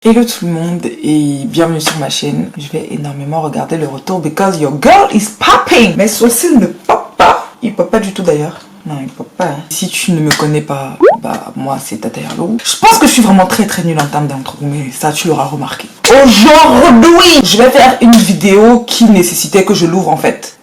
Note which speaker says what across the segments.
Speaker 1: Hello tout le monde et bienvenue sur ma chaîne. Je vais énormément regarder le retour because your girl is popping. Mais ceci ne pop pas. Il pop pas du tout d'ailleurs. Non, il pop pas. Hein. Si tu ne me connais pas, bah moi c'est Tata Herlo. Je pense que je suis vraiment très nulle en termes d'intro, mais ça tu l'auras remarqué. Aujourd'hui, je vais faire une vidéo qui nécessitait que je l'ouvre en fait.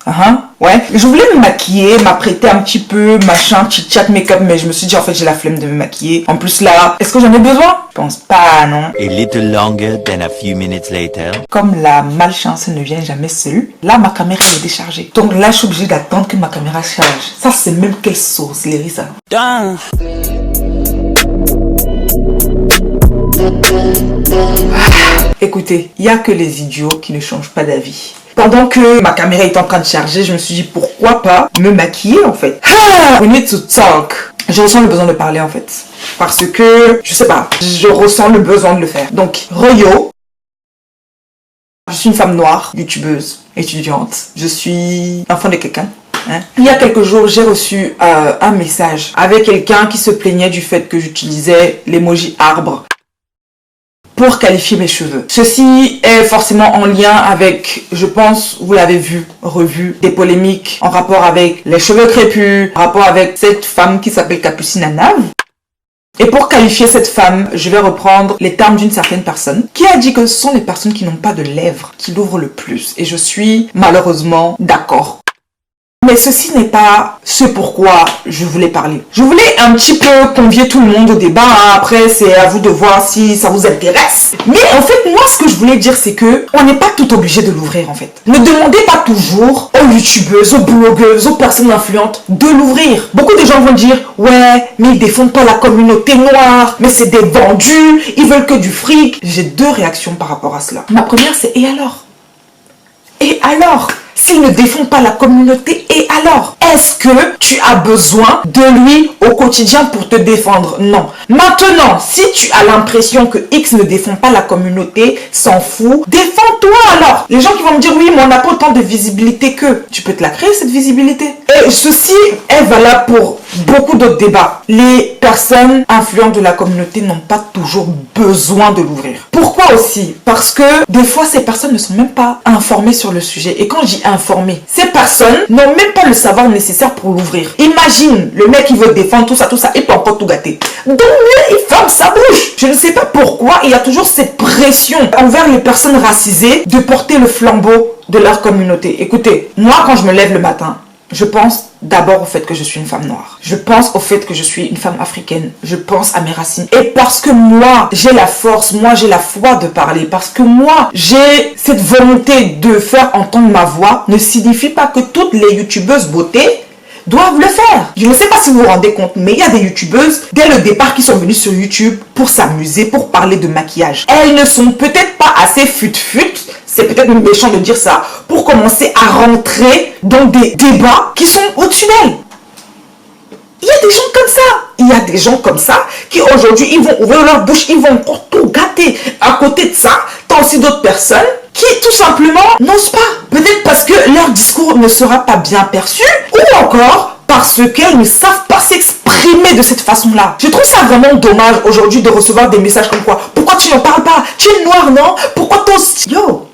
Speaker 1: Ouais, je voulais me maquiller, m'apprêter un petit peu, machin, chit-chat, make-up, mais je me suis dit en fait j'ai la flemme de me maquiller. En plus là, est-ce que j'en ai besoin? Je pense pas, non.
Speaker 2: A little longer than a few minutes later.
Speaker 1: Comme la malchance ne vient jamais seule, là ma caméra est déchargée. Donc là je suis obligée d'attendre que ma caméra charge. Ça c'est même quelle sauce, Léry ça. Écoutez, il n'y a que les idiots qui ne changent pas d'avis. Pendant que ma caméra est en train de charger, je me suis dit pourquoi pas me maquiller en fait. We need to talk. Je ressens le besoin de parler en fait. Parce que, je sais pas, je ressens le besoin de le faire. Donc, Royo. Je suis une femme noire, youtubeuse, étudiante. Je suis enfant de quelqu'un. Il y a quelques jours, j'ai reçu un message avec quelqu'un qui se plaignait du fait que j'utilisais l'emoji arbre pour qualifier mes cheveux. Ceci est forcément en lien avec, je pense, vous l'avez vu, revu, des polémiques en rapport avec les cheveux crépus, en rapport avec cette femme qui s'appelle Capucine Anave. Et pour qualifier cette femme, je vais reprendre les termes d'une certaine personne qui a dit que ce sont les personnes qui n'ont pas de lèvres qui l'ouvrent le plus. Et je suis malheureusement d'accord. Mais ceci n'est pas ce pourquoi je voulais parler. Je voulais un petit peu convier tout le monde au débat. Après, c'est à vous de voir si ça vous intéresse. Mais en fait, moi, ce que je voulais dire, c'est que on n'est pas tout obligé de l'ouvrir, en fait. Ne demandez pas toujours aux youtubeuses, aux blogueuses, aux personnes influentes de l'ouvrir. Beaucoup de gens vont dire, ouais, mais ils défendent pas la communauté noire, mais c'est des vendus, ils veulent que du fric. J'ai deux réactions par rapport à cela. Ma première, c'est et alors? Et alors? S'il ne défend pas la communauté, et alors? Est-ce que tu as besoin de lui au quotidien pour te défendre? Non. Maintenant, si tu as l'impression que X ne défend pas la communauté, s'en fout, défends-toi alors. Les gens qui vont me dire, oui, mais on n'a pas autant de visibilité que... Tu peux te la créer, cette visibilité. Et ceci est valable pour beaucoup d'autres débats. Les personnes influentes de la communauté n'ont pas toujours besoin de l'ouvrir. Pourquoi aussi? Parce que des fois, ces personnes ne sont même pas informées sur le sujet. Et quand je dis informées, ces personnes n'ont même pas le savoir nécessaire pour l'ouvrir. Imagine, le mec qui veut défendre tout ça, il peut encore tout gâter. Donc mieux, il ferme sa bouche. Je ne sais pas pourquoi il y a toujours cette pression envers les personnes racisées de porter le flambeau de leur communauté. Écoutez, moi quand je me lève le matin, je pense d'abord au fait que je suis une femme noire. Je pense au fait que je suis une femme africaine. Je pense à mes racines. Et parce que moi, j'ai la force, moi, j'ai la foi de parler. Parce que moi, j'ai cette volonté de faire entendre ma voix, ne signifie pas que toutes les youtubeuses beauté doivent le faire. Je ne sais pas si vous vous rendez compte, mais il y a des youtubeuses, dès le départ, qui sont venues sur YouTube pour s'amuser, pour parler de maquillage. Elles ne sont peut-être pas assez fut-fut, c'est peut-être méchant de dire ça, pour commencer à rentrer dans des débats qui sont au-dessus d'elles. Il y a des gens comme ça. Il y a des gens comme ça qui aujourd'hui, ils vont ouvrir leur bouche, ils vont encore tout gâter. À côté de ça, t'as aussi d'autres personnes qui tout simplement n'osent pas. Peut-être parce que leur discours ne sera pas bien perçu ou encore parce qu'elles ne savent pas s'exprimer de cette façon-là. Je trouve ça vraiment dommage aujourd'hui de recevoir des messages comme quoi. Pourquoi tu n'en parles pas? Tu es noire, non? Pourquoi t'oses? Yo,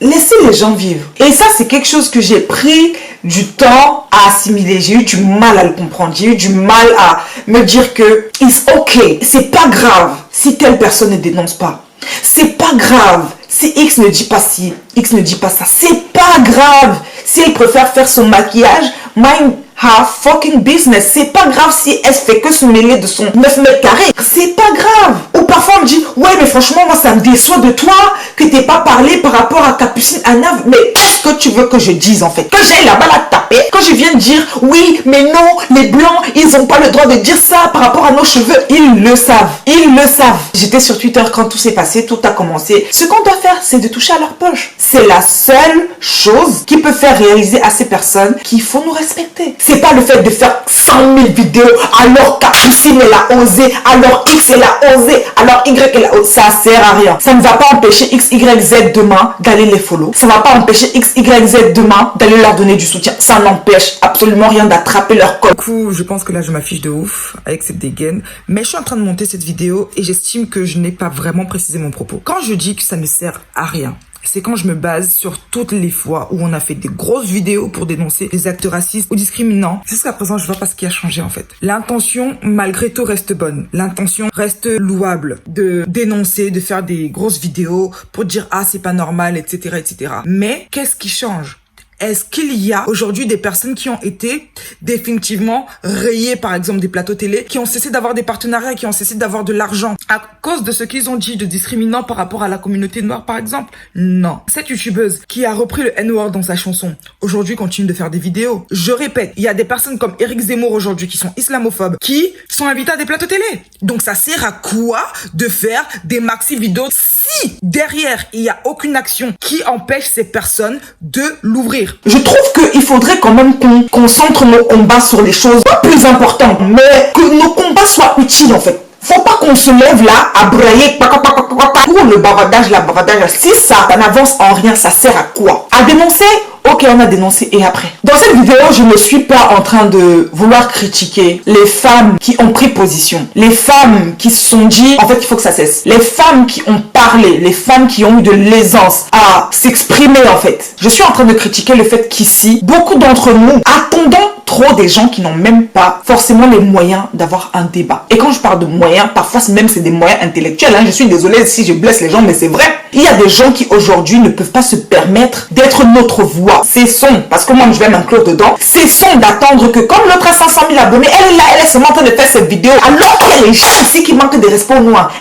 Speaker 1: laissez les gens vivre. Et ça, c'est quelque chose que j'ai pris du temps à assimiler. J'ai eu du mal à le comprendre. J'ai eu du mal à me dire que it's okay. C'est pas grave si telle personne ne dénonce pas. C'est pas grave si X ne dit pas ci, X ne dit pas ça. C'est pas grave si elle préfère faire son maquillage. Mind her fucking business. C'est pas grave si elle fait que se mêler de son 9 mètres carrés. C'est pas grave. Ou parfois on me dit, ouais mais franchement moi ça me déçoit de toi que t'aies pas parlé par rapport à Capucine Anave. Mais qu'est-ce que tu veux que je dise en fait? Que j'aille là-bas la taper? Quand je viens de dire, oui mais non, les blancs ils ont pas le droit de dire ça par rapport à nos cheveux. Ils le savent. Ils le savent. J'étais sur Twitter quand tout s'est passé, tout a commencé. Ce qu'on doit faire c'est de toucher à leur poche. C'est la seule chose qui peut faire réaliser à ces personnes qu'il faut nous respecter. C'est pas le fait de faire 100 000 vidéos alors Capucine elle a osé, alors X elle a osé, alors Y elle a osé. Ça sert à rien. Ça ne va pas empêcher X, Y, Z demain d'aller les follow. Ça ne va pas empêcher X, Y, Z demain d'aller leur donner du soutien. Ça n'empêche absolument rien d'attraper leur corps. Du coup, je pense que là, je m'affiche de ouf avec cette dégaine. Mais je suis en train de monter cette vidéo et j'estime que je n'ai pas vraiment précisé mon propos. Quand je dis que ça ne sert à rien, c'est quand je me base sur toutes les fois où on a fait des grosses vidéos pour dénoncer les actes racistes ou discriminants. Jusqu'à présent, je vois pas ce qui a changé en fait. L'intention, malgré tout, reste bonne. L'intention reste louable de dénoncer, de faire des grosses vidéos pour dire « Ah, c'est pas normal, etc. etc. » Mais qu'est-ce qui change ? Est-ce qu'il y a aujourd'hui des personnes qui ont été définitivement rayées, par exemple, des plateaux télé, qui ont cessé d'avoir des partenariats, qui ont cessé d'avoir de l'argent à cause de ce qu'ils ont dit de discriminant par rapport à la communauté noire, par exemple? Non. Cette youtubeuse qui a repris le N-word dans sa chanson, aujourd'hui continue de faire des vidéos. Je répète, il y a des personnes comme Éric Zemmour aujourd'hui qui sont islamophobes, qui sont invitées à des plateaux télé. Donc ça sert à quoi de faire des maxi vidéos si derrière il y a aucune action qui empêche ces personnes de l'ouvrir? Je trouve qu'il faudrait quand même qu'on concentre nos combats sur les choses pas plus importantes, mais que nos combats soient utiles en fait. Faut pas qu'on se lève là à brailler pour le bavardage, la bavardage. Si ça n'avance en rien, ça sert à quoi? À dénoncer? Ok, on a dénoncé et après. Dans cette vidéo, je ne suis pas en train de vouloir critiquer les femmes qui ont pris position. Les femmes qui se sont dit, en fait, il faut que ça cesse. Les femmes qui ont parlé, les femmes qui ont eu de l'aisance à s'exprimer, en fait. Je suis en train de critiquer le fait qu'ici, beaucoup d'entre nous attendons trop des gens qui n'ont même pas forcément les moyens d'avoir un débat. Et quand je parle de moyens, parfois même c'est des moyens intellectuels. Je suis désolée si je blesse les gens, mais c'est vrai. Il y a des gens qui aujourd'hui ne peuvent pas se permettre d'être notre voix. Cessons, parce que moi je vais m'inclure dedans, cessons d'attendre que comme l'autre a 500 000 abonnés, elle est là, elle est seulement en train de faire cette vidéo, alors qu'il y a les gens ici qui manquent de respect aux noirs.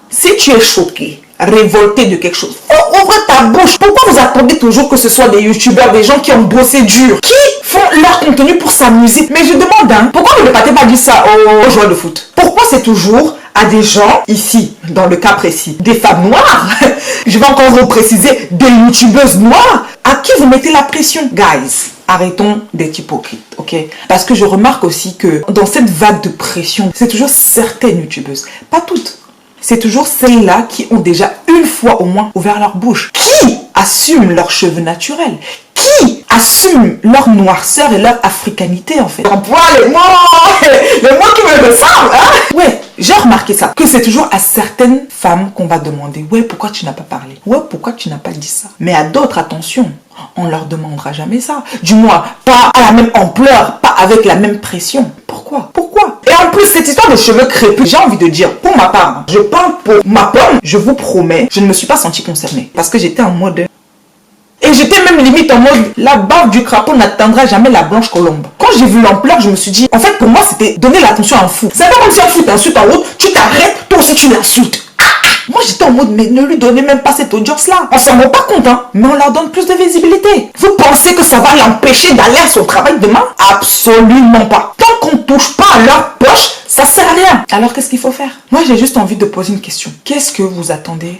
Speaker 1: Si tu es choqué, révolté de quelque chose, ouvre ta bouche. Pourquoi vous attendez toujours que ce soit des youtubeurs, des gens qui ont bossé dur, qui font leur contenu pour s'amuser? Mais je demande, pourquoi vous ne partez pas dire ça aux joueurs de foot? Pourquoi c'est toujours à des gens, ici, dans le cas précis, des femmes noires, je vais encore vous préciser, des youtubeuses noires, à qui vous mettez la pression? Guys, arrêtons d'être hypocrites, ok? Parce que je remarque aussi que dans cette vague de pression, c'est toujours certaines youtubeuses, pas toutes. C'est toujours celles-là qui ont déjà une fois au moins ouvert leur bouche. Qui assument leurs cheveux naturels? Qui assument leur noirceur et leur africanité en fait? J'emploie les mots qui me ressemblent, hein? Ouais, j'ai remarqué ça. Que c'est toujours à certaines femmes qu'on va demander, ouais, pourquoi tu n'as pas parlé? Ouais, pourquoi tu n'as pas dit ça? Mais à d'autres, attention, on leur demandera jamais ça. Du moins, pas à la même ampleur, pas avec la même pression. Pourquoi? Pourquoi? Et en plus, cette histoire de cheveux crépus, j'ai envie de dire, pour ma part, je parle pour ma pomme, je vous promets, je ne me suis pas sentie concernée. Parce que j'étais en mode... Et j'étais même limite en mode, la barbe du crapaud n'atteindra jamais la blanche colombe. Quand j'ai vu l'ampleur, je me suis dit, en fait, pour moi, c'était donner l'attention à un fou. C'est pas comme si un fou t'insulte en route, tu t'arrêtes, toi aussi tu l'insultes. Moi, j'étais en mode, mais ne lui donnez même pas cette audience-là. On s'en rend pas compte, hein, mais on leur donne plus de visibilité. Vous pensez que ça va l'empêcher d'aller à son travail demain? Absolument pas. Tant qu'on touche pas à leur poche, ça sert à rien. Alors, qu'est-ce qu'il faut faire? Moi, j'ai juste envie de poser une question. Qu'est-ce que vous attendez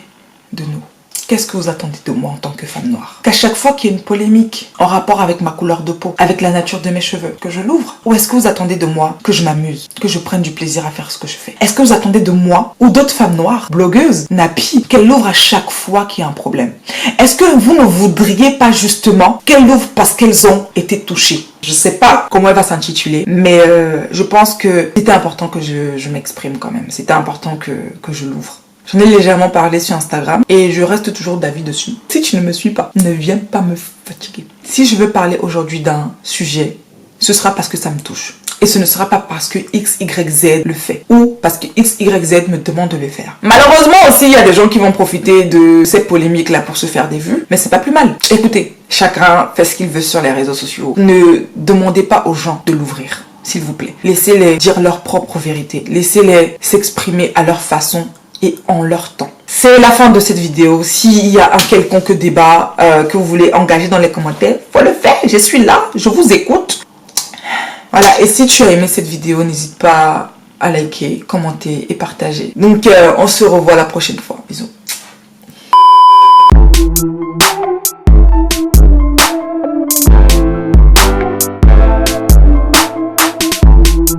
Speaker 1: de nous? Qu'est-ce que vous attendez de moi en tant que femme noire? Qu'à chaque fois qu'il y a une polémique en rapport avec ma couleur de peau, avec la nature de mes cheveux, que je l'ouvre? Ou est-ce que vous attendez de moi que je m'amuse, que je prenne du plaisir à faire ce que je fais? Est-ce que vous attendez de moi ou d'autres femmes noires, blogueuses, nappies, qu'elles l'ouvrent à chaque fois qu'il y a un problème? Est-ce que vous ne voudriez pas justement qu'elles l'ouvrent parce qu'elles ont été touchées? Je sais pas comment elle va s'intituler, mais je pense que c'était important que je m'exprime quand même. C'était important que je l'ouvre. J'en ai légèrement parlé sur Instagram et je reste toujours d'avis dessus. Si tu ne me suis pas, ne viens pas me fatiguer. Si je veux parler aujourd'hui d'un sujet, ce sera parce que ça me touche. Et ce ne sera pas parce que X, Y, Z le fait. Ou parce que X, Y, Z me demande de le faire. Malheureusement aussi, il y a des gens qui vont profiter de cette polémique-là pour se faire des vues. Mais c'est pas plus mal. Écoutez, chacun fait ce qu'il veut sur les réseaux sociaux. Ne demandez pas aux gens de l'ouvrir, s'il vous plaît. Laissez-les dire leur propre vérité. Laissez-les s'exprimer à leur façon et en leur temps. C'est la fin de cette vidéo. S'il y a un quelconque débat que vous voulez engager dans les commentaires, faut le faire. Je suis là, je vous écoute. Voilà, et si tu as aimé cette vidéo, n'hésite pas à liker, commenter et partager. Donc, on se revoit la prochaine fois. Bisous.